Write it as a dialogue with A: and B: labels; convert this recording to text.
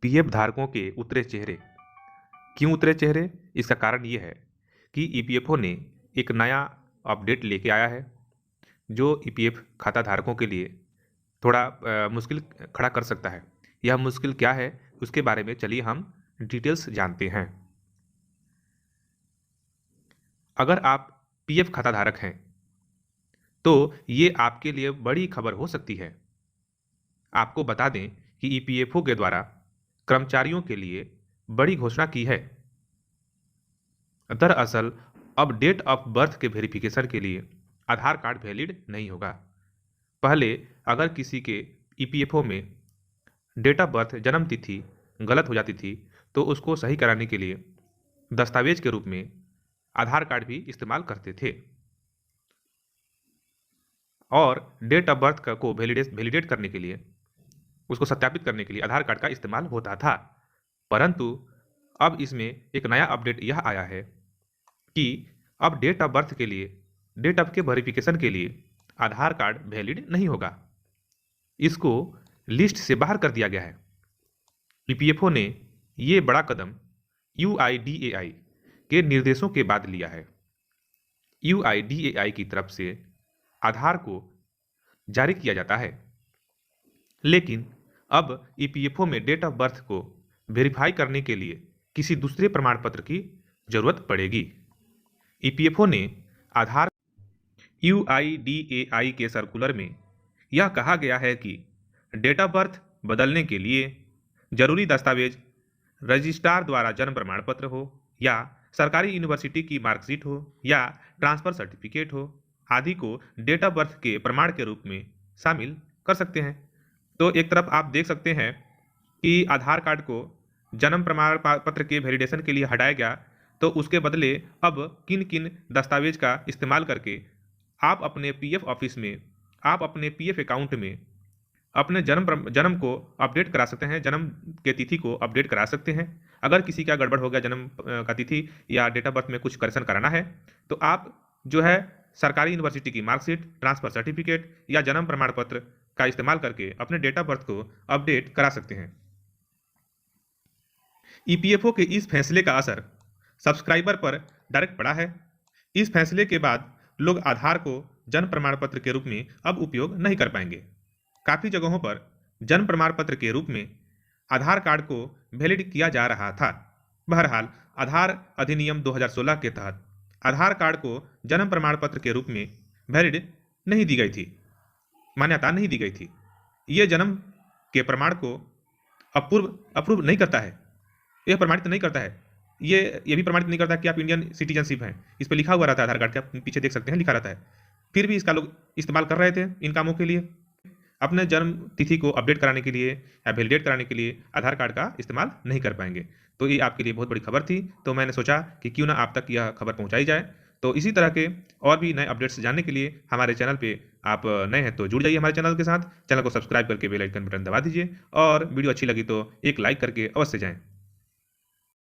A: PF धारकों के उतरे चेहरे। क्यों उतरे चेहरे? इसका कारण ये है कि ईपीएफओ ने एक नया अपडेट लेके आया है जो ईपीएफ खाता धारकों के लिए थोड़ा मुश्किल खड़ा कर सकता है। यह मुश्किल क्या है उसके बारे में चलिए हम डिटेल्स जानते हैं। अगर आप पीएफ खाता धारक हैं तो ये आपके लिए बड़ी खबर हो सकती है। आपको बता दें कि ईपीएफओ के द्वारा कर्मचारियों के लिए बड़ी घोषणा की है। दरअसल अब डेट ऑफ बर्थ के वेरिफिकेशन के लिए आधार कार्ड वैलिड नहीं होगा। पहले अगर किसी के ईपीएफओ में डेट ऑफ बर्थ जन्म तिथि गलत हो जाती थी तो उसको सही कराने के लिए दस्तावेज के रूप में आधार कार्ड भी इस्तेमाल करते थे और डेट ऑफ बर्थ को वैलिडेट करने के लिए उसको सत्यापित करने के लिए आधार कार्ड का इस्तेमाल होता था। परंतु अब इसमें एक नया अपडेट यह आया है कि अब डेट ऑफ बर्थ के लिए डेट ऑफ के वेरिफिकेशन के लिए आधार कार्ड वैलिड नहीं होगा। इसको लिस्ट से बाहर कर दिया गया है। ईपीएफओ ने ये बड़ा कदम यूआईडीएआई के निर्देशों के बाद लिया है। यूआईडीएआई की तरफ से आधार को जारी किया जाता है, लेकिन अब ईपीएफओ में डेट ऑफ बर्थ को वेरीफाई करने के लिए किसी दूसरे प्रमाण पत्र की जरूरत पड़ेगी। ईपीएफओ ने आधार यूआईडीएआई के सर्कुलर में यह कहा गया है कि डेट ऑफ बर्थ बदलने के लिए जरूरी दस्तावेज रजिस्ट्रार द्वारा जन्म प्रमाण पत्र हो या सरकारी यूनिवर्सिटी की मार्कशीट हो या ट्रांसफर सर्टिफिकेट हो आदि को डेट ऑफ बर्थ के प्रमाण के रूप में शामिल कर सकते हैं। तो एक तरफ आप देख सकते हैं कि आधार कार्ड को जन्म प्रमाण पत्र के वैलिडेशन के लिए हटाया गया, तो उसके बदले अब किन किन दस्तावेज का इस्तेमाल करके आप अपने पीएफ ऑफिस में आप अपने पीएफ अकाउंट में अपने जन्म को अपडेट करा सकते हैं, जन्म के तिथि को अपडेट करा सकते हैं। अगर किसी का गड़बड़ हो गया जन्म का तिथि या डेट ऑफ बर्थ में कुछ करेक्शन कराना है तो आप जो है सरकारी यूनिवर्सिटी की मार्कशीट, ट्रांसफर सर्टिफिकेट या जन्म प्रमाण पत्र का इस्तेमाल करके अपने डेट ऑफ बर्थ को अपडेट करा सकते हैं। ईपीएफओ के इस फैसले का असर सब्सक्राइबर पर डायरेक्ट पड़ा है। इस फैसले के बाद लोग आधार को जन्म प्रमाण पत्र के रूप में अब उपयोग नहीं कर पाएंगे। काफी जगहों पर जन्म प्रमाण पत्र के रूप में आधार कार्ड को वैलिड किया जा रहा था। बहरहाल आधार अधिनियम 2016 के तहत आधार कार्ड को जन्म प्रमाण पत्र के रूप में वैलिड नहीं दी गई थी, मान्यता नहीं दी गई थी। ये जन्म के प्रमाण को अप्रूव नहीं करता है, यह प्रमाणित नहीं करता है। ये भी प्रमाणित नहीं करता कि आप इंडियन सिटीजनशिप हैं। इस पर लिखा हुआ रहता है, आधार कार्ड के आप पीछे देख सकते हैं, लिखा रहता है। फिर भी इसका लोग इस्तेमाल कर रहे थे इन कामों के लिए। अपने जन्म तिथि को अपडेट कराने के लिए या वैलिडेट कराने के लिए आधार कार्ड का इस्तेमाल नहीं कर पाएंगे। तो ये आपके लिए बहुत बड़ी खबर थी, तो मैंने सोचा कि क्यों ना आप तक यह खबर पहुंचाई जाए। तो इसी तरह के और भी नए अपडेट्स जानने के लिए हमारे चैनल पे आप नए हैं तो जुड़ जाइए हमारे चैनल के साथ। चैनल को सब्सक्राइब करके बेल आइकन बटन दबा दीजिए और वीडियो अच्छी लगी तो एक लाइक करके अवश्य जाएं।